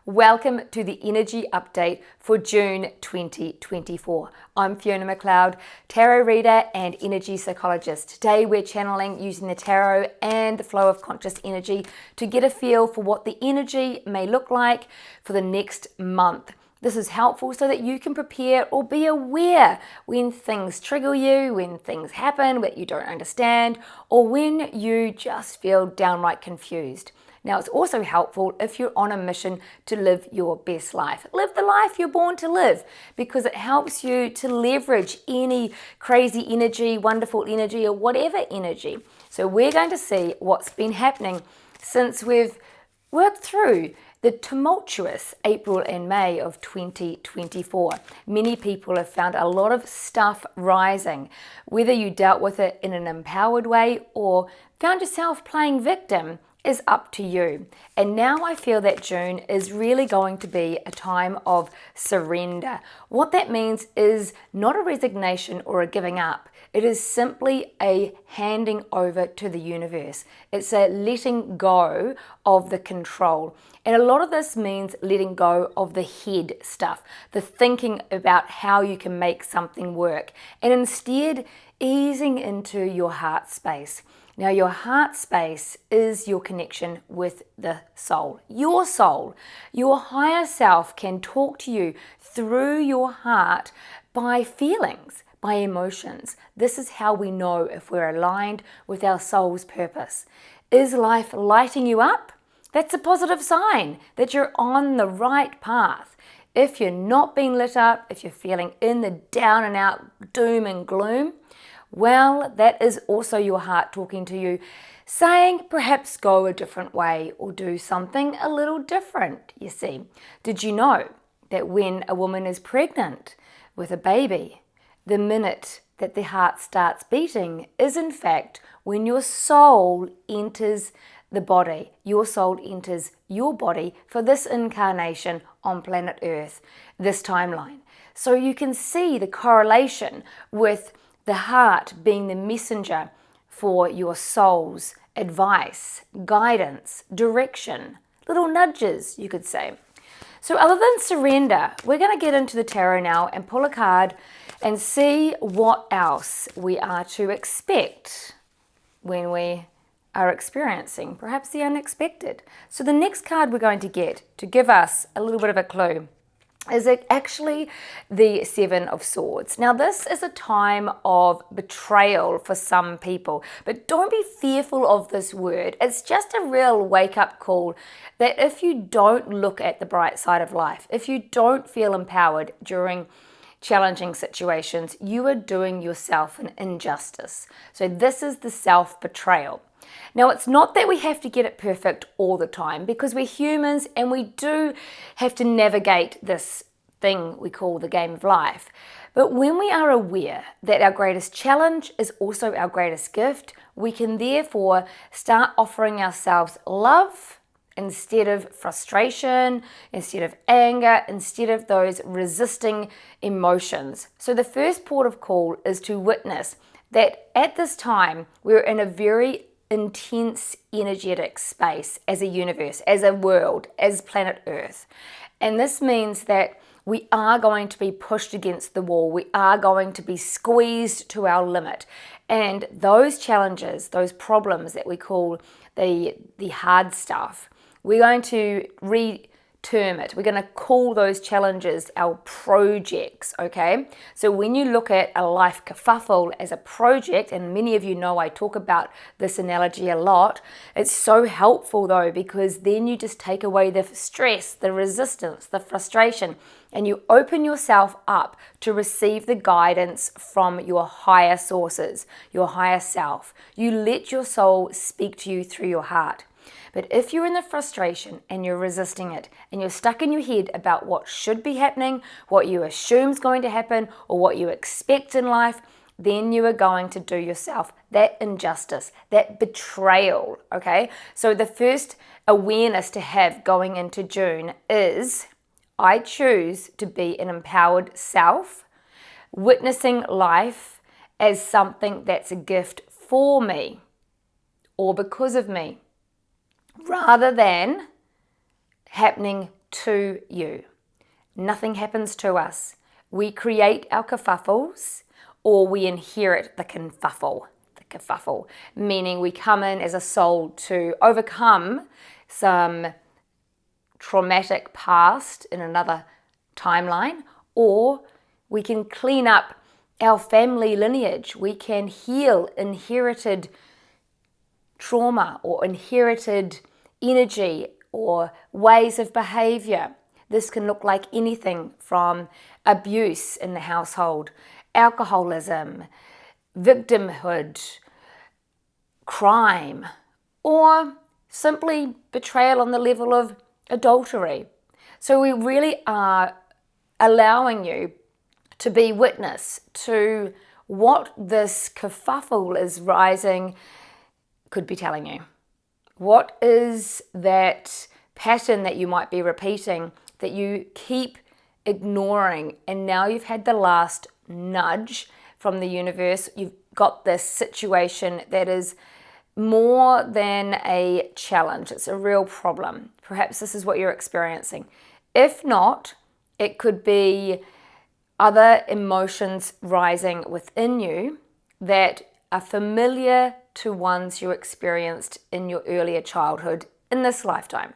Welcome to the Energy Update for June 2024. I'm Fiona McLeod, tarot reader and energy psychologist. Today we're channeling using the tarot and the flow of conscious energy to get a feel for what the energy may look like for the next month. This is helpful so that you can prepare or be aware when things trigger you, when things happen that you don't understand, or when you just feel downright confused. Now, it's also helpful if you're on a mission to live your best life. Live the life you're born to live, because it helps you to leverage any crazy energy, wonderful energy, or whatever energy. So we're going to see what's been happening since we've worked through the tumultuous April and May of 2024. Many people have found a lot of stuff rising, whether you dealt with it in an empowered way or found yourself playing victim is up to you. And now I feel that June is really going to be a time of surrender. What that means is not a resignation or a giving up. It is simply a handing over to the universe. It's a letting go of the control. And a lot of this means letting go of the head stuff, the thinking about how you can make something work, and instead easing into your heart space. Now, your heart space is your connection with the soul. Your soul, your higher self can talk to you through your heart by feelings, by emotions. This is how we know if we're aligned with our soul's purpose. Is life lighting you up? That's a positive sign that you're on the right path. If you're not being lit up, if you're feeling in the down and out doom and gloom, well, that is also your heart talking to you, saying perhaps go a different way or do something a little different, you see. Did you know that when a woman is pregnant with a baby, the minute that the heart starts beating is in fact when your soul enters the body. Your soul enters your body for this incarnation on planet Earth, this timeline. So you can see the correlation with the heart being the messenger for your soul's advice, guidance, direction, little nudges, you could say. So other than surrender, we're going to get into the tarot now and pull a card and see what else we are to expect when we are experiencing perhaps the unexpected. So the next card we're going to get to give us a little bit of a clue is it actually the Seven of Swords. Now, this is a time of betrayal for some people, but don't be fearful of this word. It's just a real wake-up call that if you don't look at the bright side of life, if you don't feel empowered during challenging situations, you are doing yourself an injustice. So this is the self-betrayal. Now, it's not that we have to get it perfect all the time, because we're humans and we do have to navigate this thing we call the game of life. But when we are aware that our greatest challenge is also our greatest gift, we can therefore start offering ourselves love instead of frustration, instead of anger, instead of those resisting emotions. So the first port of call is to witness that at this time we're in a very intense energetic space as a universe, as a world, as planet Earth. And this means that we are going to be pushed against the wall. We are going to be squeezed to our limit. And those challenges, those problems that we call the hard stuff, we're going to term it. We're going to call those challenges our projects, okay? So when you look at a life kerfuffle as a project, and many of you know I talk about this analogy a lot, it's so helpful though, because then you just take away the stress, the resistance, the frustration, and you open yourself up to receive the guidance from your higher sources, your higher self. You let your soul speak to you through your heart. But if you're in the frustration and you're resisting it and you're stuck in your head about what should be happening, what you assume is going to happen, or what you expect in life, then you are going to do yourself that injustice, that betrayal, okay? So the first awareness to have going into June is I choose to be an empowered self, witnessing life as something that's a gift for me or because of me, rather than happening to you. Nothing happens to us. We create our kerfuffles, or we inherit the kerfuffle. The kerfuffle, meaning we come in as a soul to overcome some traumatic past in another timeline, or we can clean up our family lineage. We can heal inherited trauma or inherited energy or ways of behavior. This can look like anything from abuse in the household, alcoholism, victimhood, crime, or simply betrayal on the level of adultery. So we really are allowing you to be witness to what this kerfuffle is rising could be telling you. What is that pattern that you might be repeating that you keep ignoring, and now you've had the last nudge from the universe? You've got this situation that is more than a challenge. It's a real problem. Perhaps this is what you're experiencing. If not, it could be other emotions rising within you that are familiar to ones you experienced in your earlier childhood in this lifetime.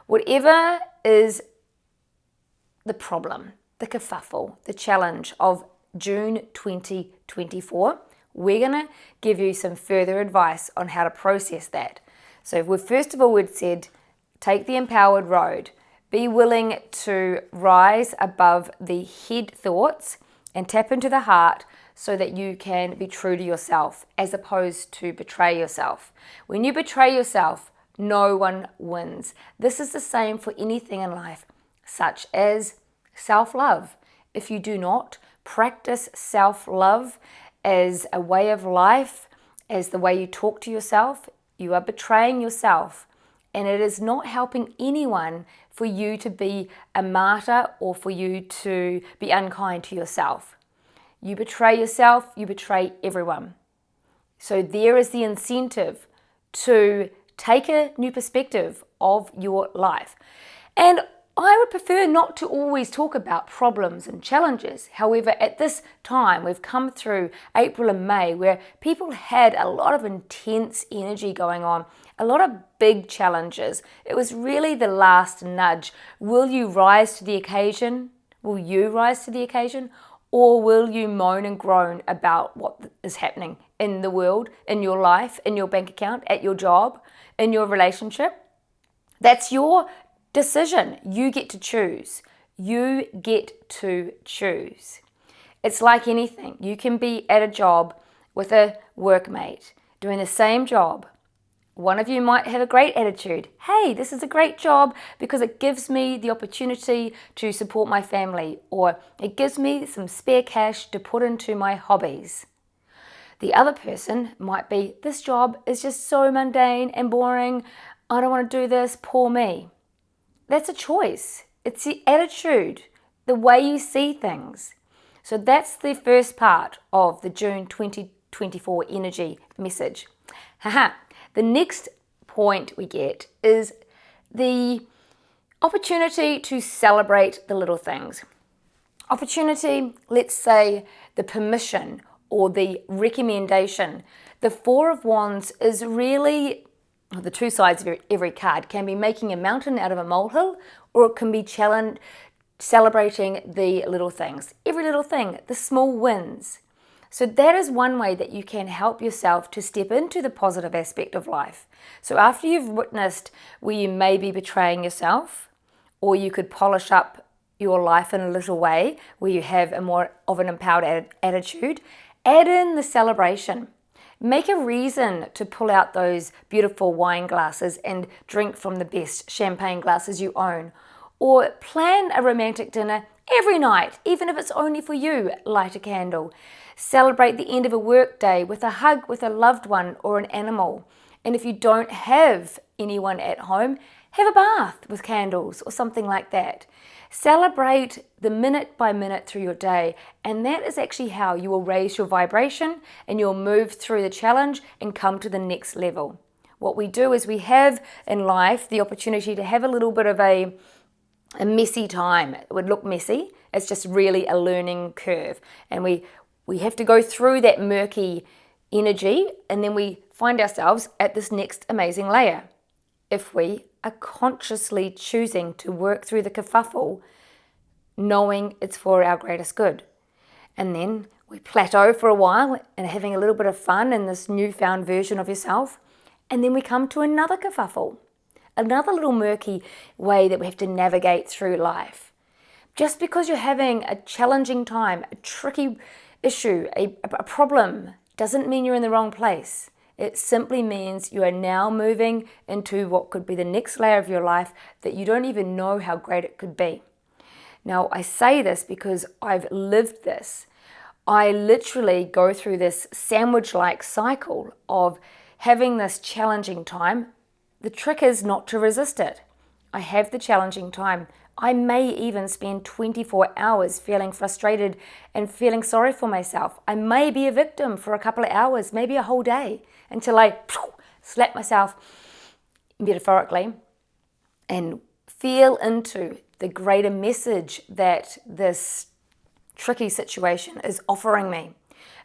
Whatever is the problem, the kerfuffle, the challenge of June 2024, we're going to give you some further advice on how to process that. So first of all, we'd said, take the empowered road. Be willing to rise above the head thoughts and tap into the heart so that you can be true to yourself as opposed to betray yourself. When you betray yourself, no one wins. This is the same for anything in life, such as self-love. If you do not practice self-love as a way of life, as the way you talk to yourself, you are betraying yourself. And it is not helping anyone for you to be a martyr or for you to be unkind to yourself. You betray yourself, you betray everyone. So there is the incentive to take a new perspective of your life. And I would prefer not to always talk about problems and challenges. However, at this time, we've come through April and May where people had a lot of intense energy going on, a lot of big challenges. It was really the last nudge. Will you rise to the occasion? Will you rise to the occasion? Or will you moan and groan about what is happening in the world, in your life, in your bank account, at your job, in your relationship? That's your decision. You get to choose. You get to choose. It's like anything. You can be at a job with a workmate doing the same job. One of you might have a great attitude. Hey, this is a great job because it gives me the opportunity to support my family, or it gives me some spare cash to put into my hobbies. The other person might be, this job is just so mundane and boring. I don't want to do this, poor me. That's a choice. It's the attitude, the way you see things. So that's the first part of the June 2024 energy message. Haha. The next point we get is the opportunity to celebrate the little things. Opportunity, let's say the permission or the recommendation. The Four of Wands is really, the two sides of every card can be making a mountain out of a molehill, or it can be celebrating the little things. Every little thing, the small wins. So that is one way that you can help yourself to step into the positive aspect of life. So after you've witnessed where you may be betraying yourself, or you could polish up your life in a little way where you have a more of an empowered attitude, add in the celebration. Make a reason to pull out those beautiful wine glasses and drink from the best champagne glasses you own. Or plan a romantic dinner every night, even if it's only for you. Light a candle. Celebrate the end of a work day with a hug with a loved one or an animal. And if you don't have anyone at home, have a bath with candles or something like that. Celebrate the minute by minute through your day, and that is actually how you will raise your vibration and you'll move through the challenge and come to the next level. What we do is we have in life the opportunity to have a little bit of a messy time. It would look messy. It's just really a learning curve. And we have to go through that murky energy, and then we find ourselves at this next amazing layer. If we are consciously choosing to work through the kerfuffle, knowing it's for our greatest good. And then we plateau for a while and having a little bit of fun in this newfound version of yourself. And then we come to another kerfuffle, another little murky way that we have to navigate through life. Just because you're having a challenging time, a tricky issue, a problem, doesn't mean you're in the wrong place. It simply means you are now moving into what could be the next layer of your life that you don't even know how great it could be. Now, I say this because I've lived this. I literally go through this sandwich-like cycle of having this challenging time. The trick is not to resist it. I have the challenging time. I may even spend 24 hours feeling frustrated and feeling sorry for myself. I may be a victim for a couple of hours, maybe a whole day, until I slap myself, metaphorically, and feel into the greater message that this tricky situation is offering me.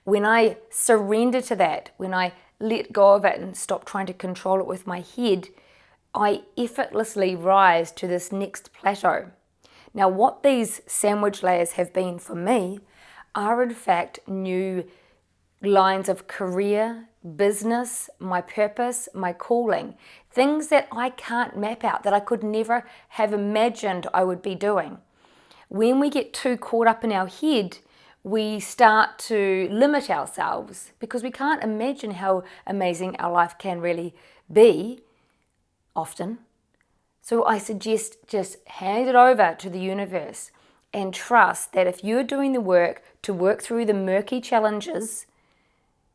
When I surrender to that, when I let go of it and stop trying to control it with my head, I effortlessly rise to this next plateau. Now, what these sandwich layers have been for me are in fact new lines of career, business, my purpose, my calling, things that I can't map out, that I could never have imagined I would be doing. When we get too caught up in our head, we start to limit ourselves because we can't imagine how amazing our life can really be often. So I suggest just hand it over to the universe and trust that if you're doing the work to work through the murky challenges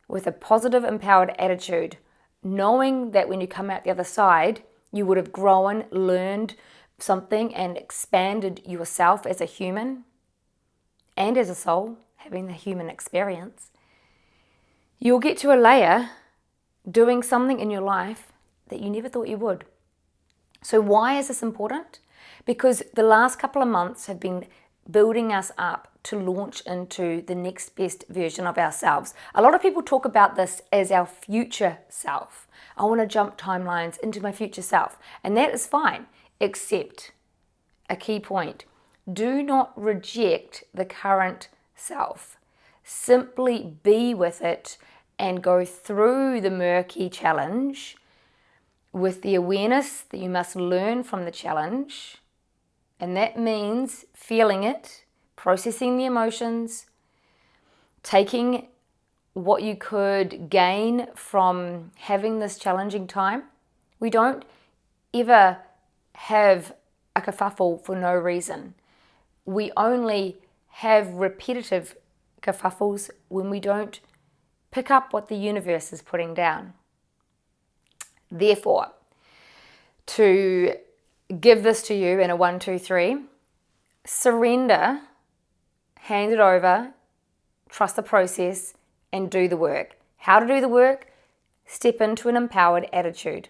with a positive, empowered attitude, knowing that when you come out the other side, you would have grown, learned something and expanded yourself as a human and as a soul, having the human experience, you'll get to a layer doing something in your life that you never thought you would. So why is this important? Because the last couple of months have been building us up to launch into the next best version of ourselves. A lot of people talk about this as our future self. I want to jump timelines into my future self, and that is fine, except a key point. Do not reject the current self. Simply be with it and go through the murky challenge with the awareness that you must learn from the challenge. And that means feeling it, processing the emotions, taking what you could gain from having this challenging time. We don't ever have a kerfuffle for no reason. We only have repetitive kerfuffles when we don't pick up what the universe is putting down. Therefore, to give this to you in a 1, 2, 3, surrender, hand it over, trust the process, and do the work. How to do the work? Step into an empowered attitude.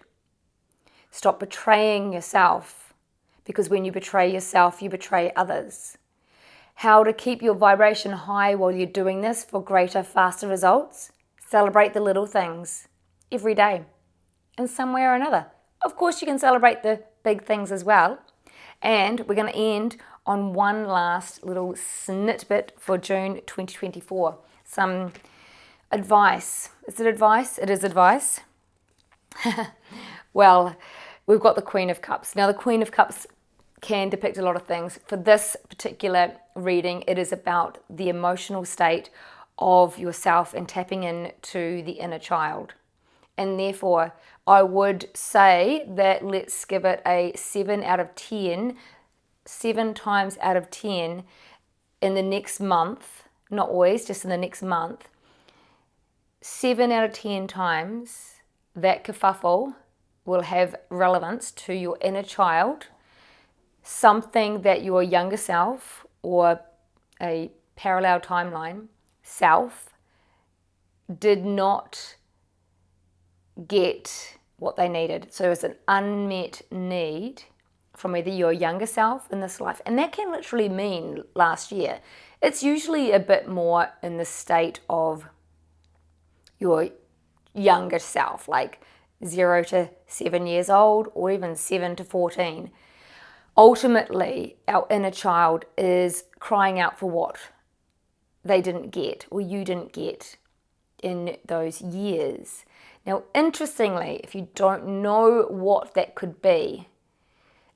Stop betraying yourself, because when you betray yourself, you betray others. How to keep your vibration high while you're doing this for greater, faster results? Celebrate the little things every day in some way or another. Of course, you can celebrate the big things as well. And we're going to end on one last little snippet for June 2024. Some advice. Is it advice? It is advice. Well, we've got the Queen of Cups. Now, the Queen of Cups can depict a lot of things. For this particular reading, it is about the emotional state of yourself and tapping into the inner child. And therefore, I would say that let's give it a 7 out of 10, 7 times out of 10 in the next month, not always, just in the next month. 7 out of 10 times that kerfuffle will have relevance to your inner child, something that your younger self or a parallel timeline self did not get what they needed. So it's an unmet need from either your younger self in this life, and that can literally mean last year. It's usually a bit more in the state of your younger self, like 0 to 7 years old, or even 7 to 14. Ultimately, our inner child is crying out for what they didn't get or you didn't get in those years. Now, interestingly, if you don't know what that could be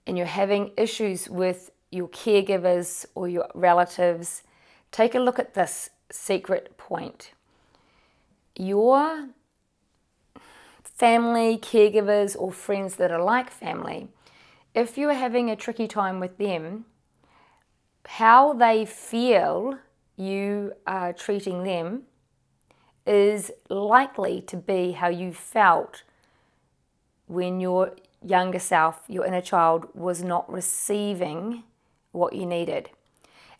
and you're having issues with your caregivers or your relatives, take a look at this secret point. Your family, caregivers, or friends that are like family, if you're having a tricky time with them, how they feel you are treating them is likely to be how you felt when your younger self, your inner child, was not receiving what you needed.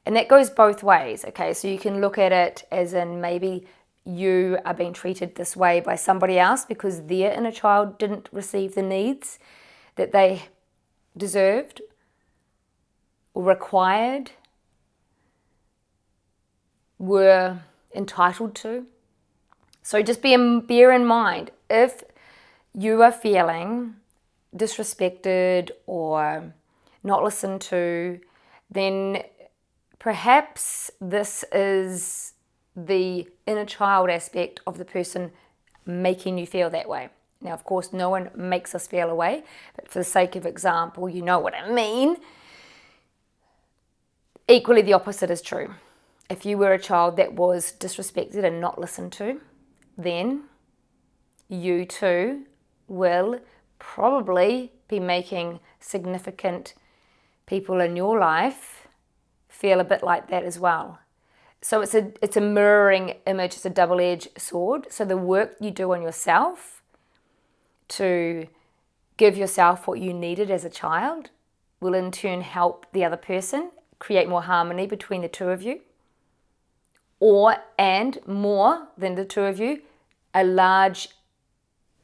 And that goes both ways, okay? So you can look at it as in maybe you are being treated this way by somebody else because their inner child didn't receive the needs that they deserved or required, were entitled to. So just bear in mind, if you are feeling disrespected or not listened to, then perhaps this is the inner child aspect of the person making you feel that way. Now, of course, no one makes us feel a way, but for the sake of example, you know what I mean. Equally, the opposite is true. If you were a child that was disrespected and not listened to, then you too will probably be making significant people in your life feel a bit like that as well. So it's a mirroring image, it's a double-edged sword. So the work you do on yourself to give yourself what you needed as a child will in turn help the other person create more harmony between the two of you. And more than the two of you, a large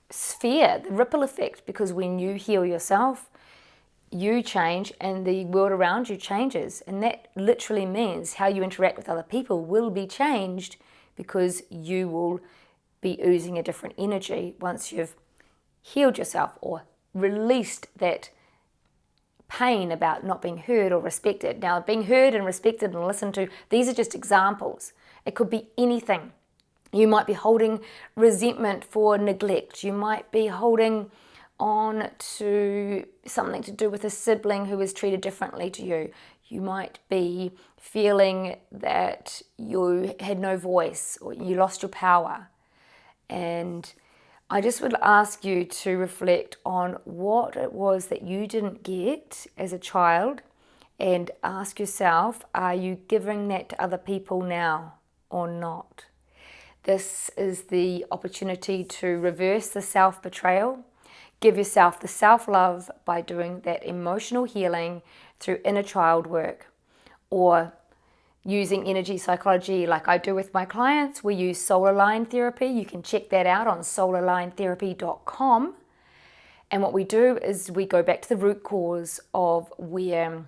sphere, the ripple effect, because when you heal yourself, you change and the world around you changes. And that literally means how you interact with other people will be changed because you will be oozing a different energy once you've healed yourself or released that pain about not being heard or respected. Now, being heard and respected and listened to, these are just examples. It could be anything. You might be holding resentment for neglect. You might be holding on to something to do with a sibling who was treated differently to you. You might be feeling that you had no voice or you lost your power. And I just would ask you to reflect on what it was that you didn't get as a child and ask yourself, are you giving that to other people now or not? This is the opportunity to reverse the self-betrayal. Give yourself the self-love by doing that emotional healing through inner child work, or using energy psychology like I do with my clients. We use solar line therapy. You can check that out on solarlinetherapy.com. And what we do is we go back to the root cause of where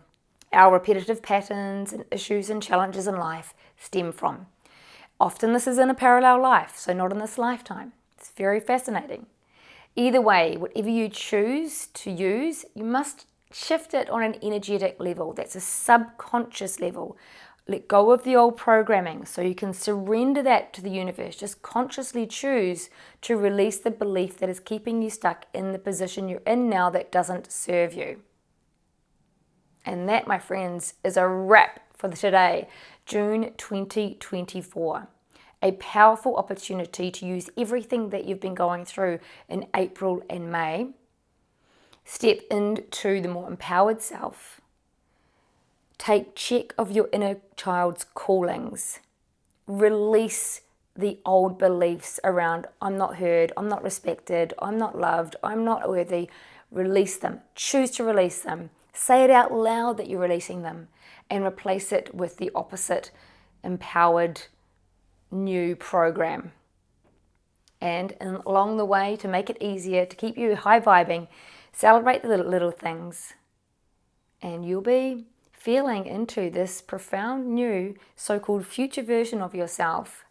our repetitive patterns and issues and challenges in life stem from. Often this is in a parallel life, so not in this lifetime. It's very fascinating. Either way, whatever you choose to use, you must shift it on an energetic level. That's a subconscious level. Let go of the old programming so you can surrender that to the universe. Just consciously choose to release the belief that is keeping you stuck in the position you're in now that doesn't serve you. And that, my friends, is a wrap for today, June 2024. A powerful opportunity to use everything that you've been going through in April and May. Step into the more empowered self. Take check of your inner child's callings. Release the old beliefs around I'm not heard, I'm not respected, I'm not loved, I'm not worthy. Release them. Choose to release them. Say it out loud that you're releasing them and replace it with the opposite, empowered, new program. And along the way, to make it easier, to keep you high vibing, celebrate the little things. And you'll be feeling into this profound new so-called future version of yourself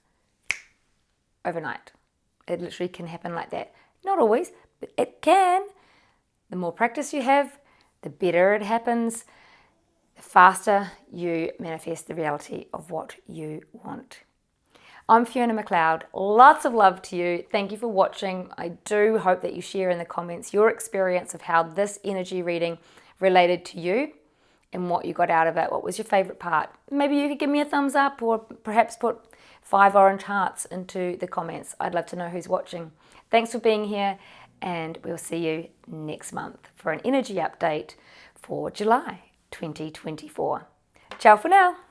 overnight. It literally can happen like that. Not always, but it can. The more practice you have, the better it happens, the faster you manifest the reality of what you want. I'm Fiona McLeod. Lots of love to you. Thank you for watching. I do hope that you share in the comments your experience of how this energy reading related to you and what you got out of it. What was your favorite part? Maybe you could give me a thumbs up, or perhaps put 5 orange hearts into the comments. I'd love to know who's watching. Thanks for being here, and we'll see you next month for an energy update for July 2024. Ciao for now.